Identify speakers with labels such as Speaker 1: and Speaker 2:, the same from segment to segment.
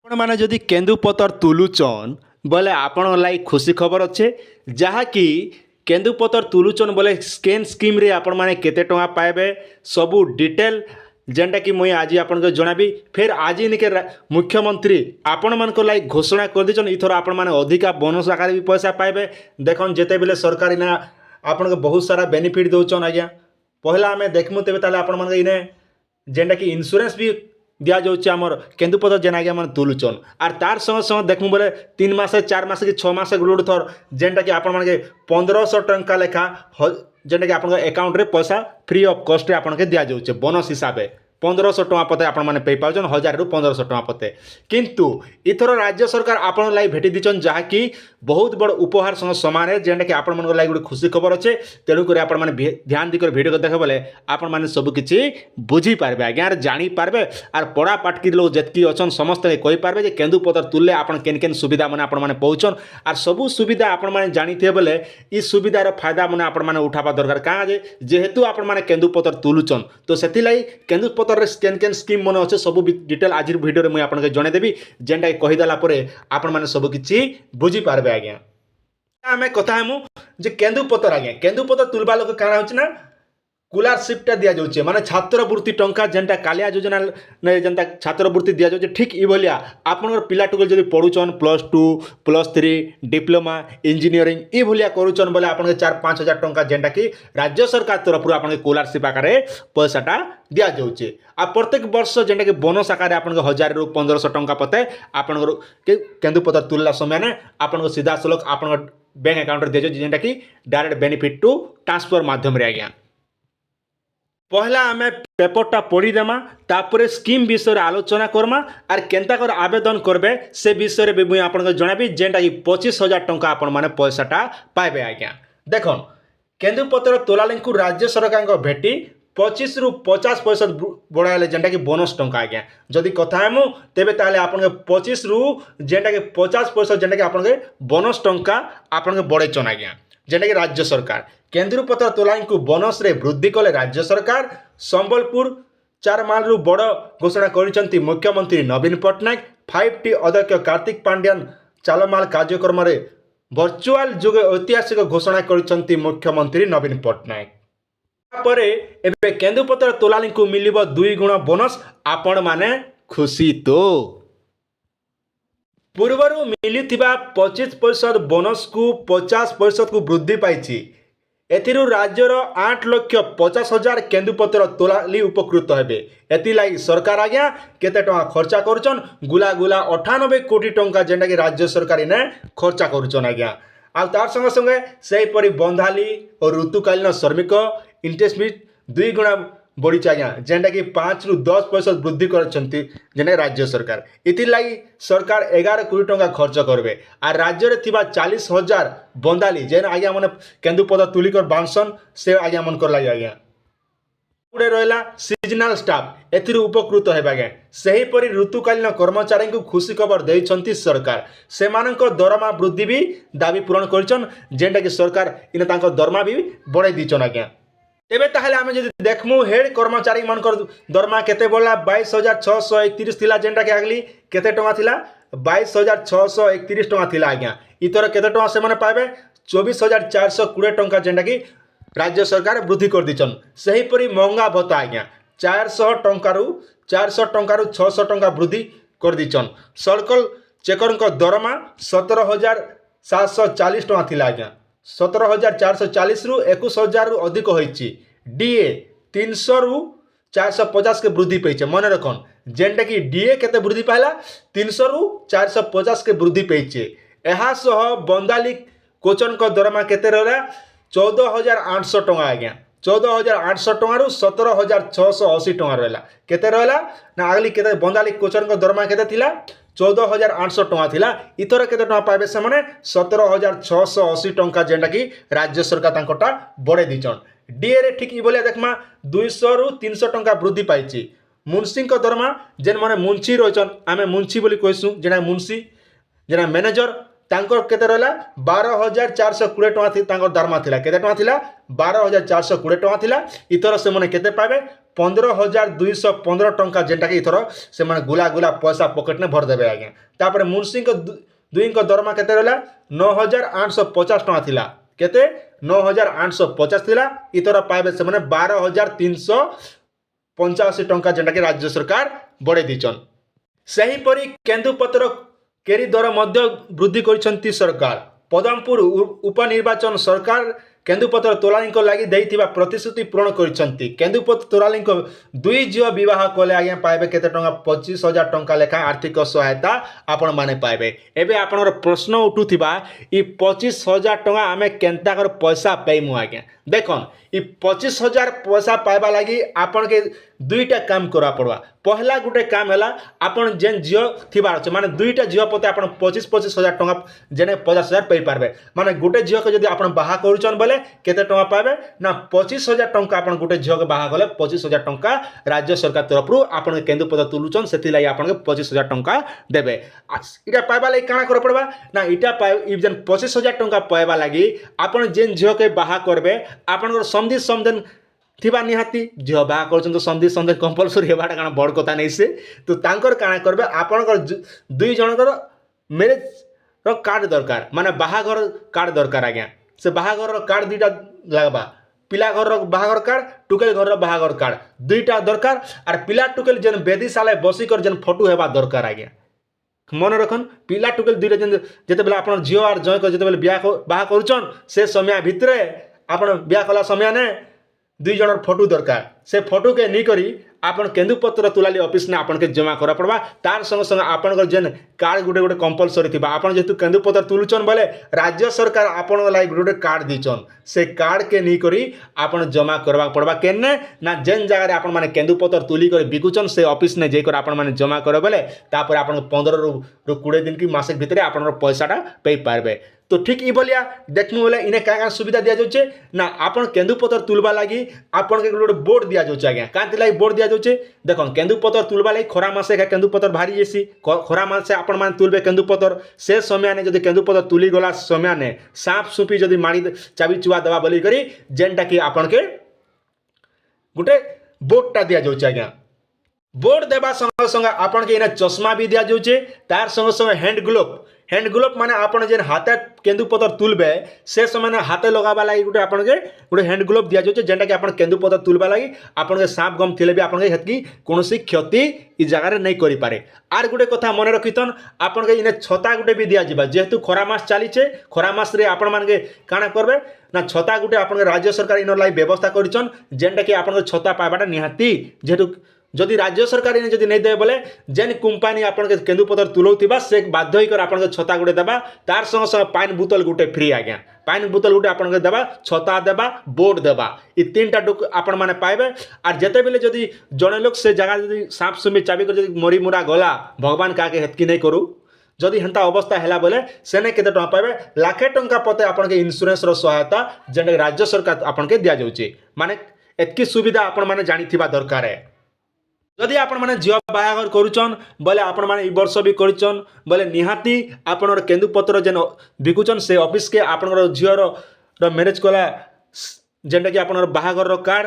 Speaker 1: ଆପଣମାନେ ଯଦି କେନ୍ଦୁପତ୍ର ତୁଲୁଛନ୍ ବୋଲେ ଆପଣଙ୍କ ଲାଗି ଖୁସି ଖବର ଅଛେ ଯାହାକି କେନ୍ଦୁପତ୍ର ତୁଲୁଛନ୍ ବୋଲେ ସ୍କେନ୍ ସ୍କିମ୍ରେ ଆପଣମାନେ କେତେ ଟଙ୍କା ପାଇବେ ସବୁ ଡିଟେଲ୍ ଯେନ୍ଟାକି ମୁଇଁ ଆଜି ଆପଣଙ୍କୁ ଜଣାବି ଫେର୍ ଆଜି ନିକେ ମୁଖ୍ୟମନ୍ତ୍ରୀ ଆପଣମାନଙ୍କ ଲାଗି ଘୋଷଣା କରିଦେଇଛନ୍ ଇଥର ଆପଣମାନେ ଅଧିକା ବୋନସ୍ ଆକାରରେ ବି ପଇସା ପାଇବେ ଦେଖନ୍ ଯେତେବେଲେ ସରକାର ଇନା ଆପଣଙ୍କୁ ବହୁତ ସାରା ବେନିଫିଟ୍ ଦେଉଛନ୍ ଆଜ୍ଞା ପହିଲା ଆମେ ଦେଖମୁ ତେବେ ତାହେଲେ ଆପଣମାନଙ୍କ ଇନେ ଯେନ୍ଟାକି ଇନ୍ସୁରାନ୍ସ ବି ଦିଆଯାଉଛି আমার কেন্দুপত্র যেন আগে মানে তুলুছন আর তার সঙ্গে সঙ্গে দেখমু বলে 3 মাসে 4 মাসে কি 6 মাসে গুড় থর যেনটা কি আপনার 1500 টঙ্কা লেখা যেটা কি আপনার আকাউন্টরে পয়সা ফ্রি অফ কস্টে আপনাকে দিয়া যাচ্ছে বোনস হিসাবে 1500 টাকা পতে আপনার পাই পাচ্ছেন 1000 রু 1500 টাকা পতে কিন্তু ইথর রাজ্য সরকার আপনার লাগি ভেটি দিচ্ছেন যা কি বহুত বড় উপহার সঙ্গে সমান যেটা কি আপনার লাগি গোটে খুশি খবর আছে তেণুক আপনার ধ্যান দিকে ভিডিও দেখে বলে আপনার সবুকিছি বুঝিপারে আজ্ঞা আর জাঁপারে আর পড়া পাটকি লোক যেতকি অছন সমস্তে কইপারবে যে কেন্দুপত্র তুললে আপনার কেন কেন সুবিধা মানে আপনার পাচ্ছেন আর সবু সুবিধা আপনার জাঁথিবে বলে এই সুবিধার ফায়দা মানে আপনার উঠাবা দরকার কাঁ যেহেতু আপনার কেন্দুপত্র তুলুছন তো সেলাই কেন্দুপত্র কেন কেন স্কিম মনে আছে সবু ডিটেল আজির ভিডিওরে মুই আপনাকে জনাইদেবি যেটা কহিদেলা পরে আপনার সবুকিছি বুঝিপারবে আজ্ঞা আমি কথা হেমু যে কেন্দুপত্র আজ্ঞা কেন্দুপত্র তুলবা লোক কাଣା হচ্ছে না স্কলারশিপটা দিয়া যাচ্ছে মানে ছাত্রবৃত্তি টঙ্কা যেটা কালিয়া যোজনা যেটা ছাত্রবৃত্তি দিয়া যাচ্ছে ঠিক এইভাবে আপনার পিলাটুকে যদি পড়ুছন +2 +3 ডিপ্লোমা ইঞ্জিনিয়রিং এইভাবে করুছন বলে আপনার 4-5 হাজার টঙ্কা যেটা কি রাজ্য সরকার তরফর আপনার স্কলারশিপ আকারে পয়সাটা দিয়া যাচ্ছে আর প্রত্যেক বর্ষ যেটা কি বোনস আকারে আপনার 1000 রু 1500 টঙ্কা পতে আপনার কেন্দুপত্র তুললা সময় আপনার সিধাসলখ আপনার ব্যাঙ্ক আকাউন্টে দিয়ে যাচ্ছে যেটা কি ডাইরেক্ট বেনিফিট টু ট্রান্সফর মাধ্যমে আজ্ঞা পহলা আমি পেপরটা পড়িদেমা তারপরে স্কিম বিষয়ে আলোচনা করমা আর কেনতা করে আবেদন করবে সে বিষয়ে মুই আপনাকে জনাবি যেটা কি 25,000 টঙ্কা আপনার পয়সাটা পাইবে আজ্ঞা দেখুন কেন্দুপত্র তোলালিঙ্কু রাজ্য সরকার ভেটি 25 রু 50% বড়াইলে যেটা কি বোনস টঙ্কা আজ্ঞা যদি কথা হেমু তেবে তাহলে আপনার 25 রু যেটা কি 50% যেটা কি আপনার বোনস টঙ্কা আপনার বড়াইছন আজ্ঞা যেটা কি রাজ্য সরকার কেন্দুপত্র তোলাইଙ୍କୁ ବୋନସରେ ବୃଦ୍ଧି କଲେ ରାଜ୍ୟ ସରକାର ସମ୍ବଲପୁର 4 ମାଲରୁ ବଡ଼ ଘୋଷଣା କରିଛନ୍ତି ମୁଖ୍ୟମନ୍ତ୍ରୀ ନବୀନ ପଟ୍ଟନାୟକ 5ଟି ଅଧ୍ୟକ୍ଷ କାର୍ତ୍ତିକ ପାଣ୍ଡିଆନ ଚାଲମାଲ କାର୍ଯ୍ୟକ୍ରମରେ ଭର୍ଚୁଆଲ ଯୋଗେ ଐତିହାସିକ ଘୋଷଣା କରିଛନ୍ତି ମୁଖ୍ୟମନ୍ତ୍ରୀ ନବୀନ ପଟ୍ଟନାୟକ ତାପରେ ଏବେ କେନ୍ଦୁପତ୍ର ତୋଲାଳିଙ୍କୁ ମିଳିବ 2 ଗୁଣ ବୋନସ ଆପଣମାନେ ଖୁସି ତ ପୂର୍ବରୁ ମିଳିଥିବା 25% ବୋନସକୁ 50% କୁ ବୃଦ୍ଧି ପାଇଛି ଏଥିରୁ ରାଜ୍ୟର 8,50,000 କେନ୍ଦୁପତ୍ର ତୋଲାଳି ଉପକୃତ ହେବେ ଏଥିଲାଗି ସରକାର ଆଜ୍ଞା କେତେ ଟଙ୍କା ଖର୍ଚ୍ଚା କରୁଛନ୍ ଗୁଲା 98 କୋଟି ଟଙ୍କା ଯେନ୍ଟାକି ରାଜ୍ୟ ସରକାର ଇନେ ଖର୍ଚ୍ଚା କରୁଛନ୍ ଆଜ୍ଞା ଆଉ ତାର ସଙ୍ଗେ ସଙ୍ଗେ ସେହିପରି ବନ୍ଧାଲି ଓ ଋତୁକାଳୀନ ଶ୍ରମିକ ଇଣ୍ଟରେଷ୍ଟ ବି 2 ଗୁଣା बढ़ी आज्ञा जेनटा कि 5 ରୁ 10% वृद्धि करछंती जेने राज्य सरकार इथिलागि सरकार 11 कोटी टंका खर्च करबे आ राज्य रे थिबा 40,000 बंदाली जेन आज्ञा माने केन्दुपत्तर तुलिकर बांसन से आज्ञा मन कर लागि आज्ञा उडे रहला सीजनल स्टाफ एथिरु उपकृत हेबा आज्ञा सही परि ऋतुकालीन कर्मचारी को खुशी खबर देइछंती सरकार सेमानक दरमा वृद्धि भी दाबी पूरण करछन जेनटा कि सरकार इने तांको दरमा भी बढ़ाई दिछन आज्ञा तेबे ताहले आमे जदि देखमु हेड कर्मचारी मानकर दरमा केते बोला 22,631 थिला जेनटा के आगली केते टका थिला 22,631 टका थिला आज्ञा इतर केते टका से माने पाबे 24,420 टका जेनटा की राज्य सरकार वृद्धि कर दिचन सही परि महंगा भत्ता आज्ञा 400 टंकारु 600 टंका वृद्धि कर दिचन सर्कल चेकर को दरमा 17,740 टका थिला आज्ञा 17,440 रु 21,000 रु अधिक होइछि डीए 300 रु 450 के वृद्धि पैछे मन रखन जेनटा कि डीए केते वृद्धि पाइला 300 रु 450 के वृद्धि पैछे एहा सह बंदाली कोचन को दरमा केते रहला 14,800 टका आज्ञा 14,800 टका रु 17,680 टका रहला केते रहला ना आगली केते बंदाली कोचन को दरमा केते थिला 14,800 टका थिला इतर केते टका पाइबे से माने 17,680 टका जेनटा कि राज्य सरकार तांकोटा बड़े दिचन डीए रे ठीक इबले देखमा 200 रु 300 टका वृद्धि पाइछि मुंशी को दरमा जेन माने मुंशी रहछन आमे मुंशी बोली कहसु जेना मुंशी जेना मैनेजर तांकर केते रहला 12,420 टका थी तांकर दरमा थिला केते टका थिला 12,420 टका थिला इतर से माने केते पाबे 15,215 टंका जेनटा कि इथर से माने गुला गुला पैसा पॉकेट ने भर देबे आज्ञा। तापर मुंशी को दुई दरमा केते रहला 9,850 टंका थिला। केते 9,850 थिला। इथर पाइबे से माने 12,385 टंका जेनटा कि राज्य सरकार बढ़े दीचन। सही परी केंदुपत्र केरी दर मध्य वृद्धि करिसंती सरकार। पदमपुर उपनिर्वाचन सरकार केंदुपत्र तोलाणी लगी देइथिबा प्रतिश्रुति पूरण करिसंती। केंदुपत्र तोलाणी दुई झील बह कले आज्ञा पाइबे केते टंका 25,000 टंका लेखा आर्थिक सहायता आपण माने पाइबे। एबे आपनर प्रश्न उठुथिबा ई 25,000 टंका आमे केनता कर पैसा पेइमु आज्ञा। देखन ई 25,000 पैसा पाइबा लगी आपन के दुईटा काम करा पड़वा। पहला गुटे काम हैला आपन जेन झील थिबार छ माने दुईटा झील पते आपन 25,000 टंका जेने 50,000 पेइ पारबे। माने गुटे झील के जदि आपन बाहा करूछन बोले केते टंका पाइबे ना 25,000 टंका आपन गुटे झील के बाहा गले 25,000 टंका राज्य सरकार तरफ रु आपन केंदुपत्र तुलुछन सेति लागि आपन के 25,000 टंका देबे। इटा पाइबा लागि काना कर पड़बा ना इटा पाइ जेन 25,000 टंका पाइबा लागि आपन जेन झील के बाहा करबे आपन समधि समधन थिबा निहाती झील बाहा करछन तो समधि समधन कंपलसरी हेबाटा काना बड़ कथा नै से। तो तांकर काना करबे आपनकर दुई जनकर मैरिज रो कार्ड दरकार माने बाहाघर कार्ड दरकार आज्ञा। से बाहाघर कार्ड दुईटा लागबा। पिला घर बाहाघर कार्ड टुकेल घर बाहाघर कार्ड दुईटा दरकार। और पिला टुकेल जेन बेदीशाला बसिकर जेन फोटो हेबा दरकार आज्ञा। मन रखन पिला टुकेल दुईटा जेन जेते बेला आपन झियो और जय को जेते बेला बाहा करूछन से समय भितरे आपन ब्याह कला समय ने दुई जनर फोटो दरकार। से फोटो के नहीं करी आपन केंदुपत्र तुलाली ऑफिस ने आपन के जमा करा पड़वा। तार संग संग आपन जेन कार्ड गुटे गुटे कंपलसरी थिबा। आपन जेतु केंदुपत्र तुलुचन बोले राज्य सरकार आपन लागि गुटे कार्ड दीचन। से कार्ड के नहीं करी आपन जमा करवा पड़वा केने ना जेन जगह रे आपन माने केंदुपत्र तुली कर बिकुचन से ऑफिस ने जेकर आपन माने जमा करे बोले तापर आपन 15 रु 20 दिन की मासिक भितरे आपन पैसाटा पे पारबे। तो ठीक ई बोलिया देखनु बोले इने का सुविधा दिया जाउचे ना आपन केंदुपत्र तुलबा लागि आपन के गोटे बोर्ड दिया जाउचे आज्ञा। कांति लागि बोर्ड दिया जाउचे देखन केंदुपत्र तुलबा लागि खरा मासे का केंदुपत्र भारी जेसी खरा मासे आपन मान तुलबे केंदुपत्र से समय ने जदि केंदुपत्र तुली गला समय ने सांप सुपी जदि मारी चाबी चुआ दवा बोली करी जेनटा कि आपन के गुटे बोर्डटा दिया जाउचे आज्ञा। बोर्ड देवा संग संग आपन के इने चश्मा भी दिया जाउचे। तार संग संग हैंड ग्लोव माने आपन जेन हाथे केंदुपत्र तुलबे से समय ने हाथे लगाबा लागि गुटे आपन के गुटे हैंड ग्लोव दिया जाउचे जेनटा कि आपन केंदुपत्र तुलबा लागि आपन के सांप गम थिले भी आपन के हेतकी कोनोसी क्षति ई जगह रे नहीं करि पारे। आर गुटे कथा मने रखितन आपन के इने छता गुटे भी दिया जिबा जेहेतु खरा मास चलीचे खरा मास रे आपन मान के काना करबे ना छता गुटे आपन के राज्य सरकार इनर लागि व्यवस्था करिचन जेनटा कि आपन के छता पाइबाटा निहाती जेहेतु जदि राज्य सरकार इने जदि नहीं दे बोले जेन कंपनी आपन के केंदुपत्र तुलौथिबा से बाध्य होकर आपन के छता गुटे देबा। तार संग संग पानी बोतल गुटे फ्री आज्ञा। पानी बोतल गुटे आपन के देबा छता देबा बोर्ड देबा ई तीनटा आपन माने पाइबे। और जेते बेले जदि जने लोग से जगह जदि सांप सुमी चाबी कर जदि मरी मुरा गला भगवान काके हेतकी नहीं करू जदि हेंता अवस्था हैला बोले सेने केते टका पाइबे लाखे टंका पते आपन के इंश्योरेंस रो सहायता जेन राज्य सरकार आपन के दिया जाउची। माने एतकी सुविधा आपन माने जानिथिबा दरकार है। जदि आपण माने झियो बाहाघर करूचन बोले आपण माने ई वर्ष भी करिचन बोले निहाती आपनर केंदुपत्र जेन बिकुचन से ऑफिस के आपनर झियो रो मैरिज कला जेनटा कि आपनर बाहाघर रो कार्ड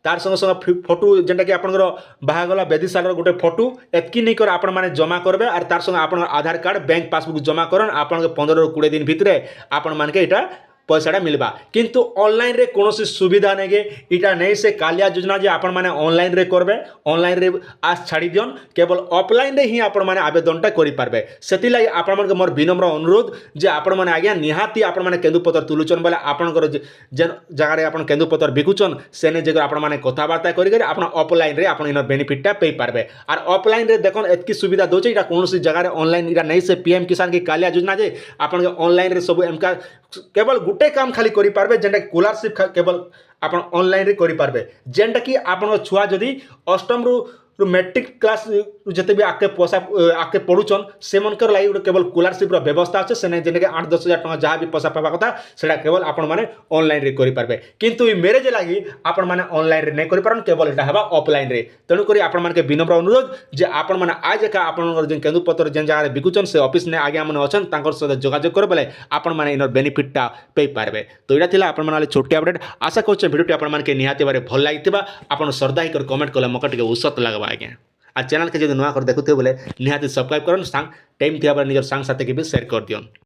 Speaker 1: तार संग संग फोटो जेनटा कि आपनर बाहागला बेदीशाला गोटे फोटो एतकी नहीं कर आपण माने जमा करबे। और तार संग आपनर आधार कार्ड बैंक पासबुक जमा करन आपन के 15 ରୁ 20 दिन भितरे आपण मान के इटा पैसाटा मिलबा। किंतु ऑनलाइन रे कोनोसी सुविधा नहीं गे इटा नहीं से कालिया योजना जे आपण माने ऑनलाइन रे करबे ऑनलाइन रे आस छाड़ी दियन केवल ऑफलाइन रे ही आपण माने आवेदनटा करि पारबे। सेति लागि आपण मन के मोर विनम्र अनुरोध जे आपण माने आज्ञा निहाती आपण माने केंदुपत्र तुलुचन बोले आपण कर जेन जगह रे आपण केंदुपत्र बिकुचन सेने जगह आपण माने कथाबार्ता करि करि आपण ऑफलाइन रे आपण इनर बेनिफिटटा पे पारबे। और ऑफलाइन रे देखन एतकी सुविधा दोचे इटा कोनोसी जगह रे ऑनलाइन इटा नहीं से पीएम किसान की कालिया योजना जे आपण के ऑनलाइन रे सब एमका केवल गुटे काम खाली करि पारबे जेनटा स्कॉलरशिप केवल आपन ऑनलाइन रे करि पारबे। जेनटा कि आपन छुआ जदि अष्टम रु मैट्रिक क्लास जिते भी आके पैसा आके पढ़ुचन से मनकर लगी गोटे केवल स्कॉलरशिप व्यवस्था अच्छे से जेने 8-10 हज़ार जहाँ भी पैसा पावा कथा से केवल आपण मैंने ऑनलाइन रे करेंगे किंतु ये मैरेज लगी आपण मैंने ऑनलाइन रे नहीं करें केवल यहाँ है ऑफलाइन रे तेणुक आपण मैंने विनम्र अनुरोध जे आपण मैंने आज एका आपण केन्दुपतर जेन जगह बिकुचन से ऑफिस ने आगे मैंने अच्छा सहित जोगाजोग कर बोले आपण मैंने इनर बेनिफिटा पाइपारे तो यहाँ था आपण मैंने छोटी अपडेट आशा कर भिडियो आपण मैंने निहाती भाव भल लगी आप श्रद्धा ही कमेंट कले मौका टे उत्सत लगवा आज्ञा आ चैनल के जो नुआ कर देखुए बोले निहाती सब्सक्राइब कर टाइम थी निजर सांग साथी के भी शेयर कर दियो।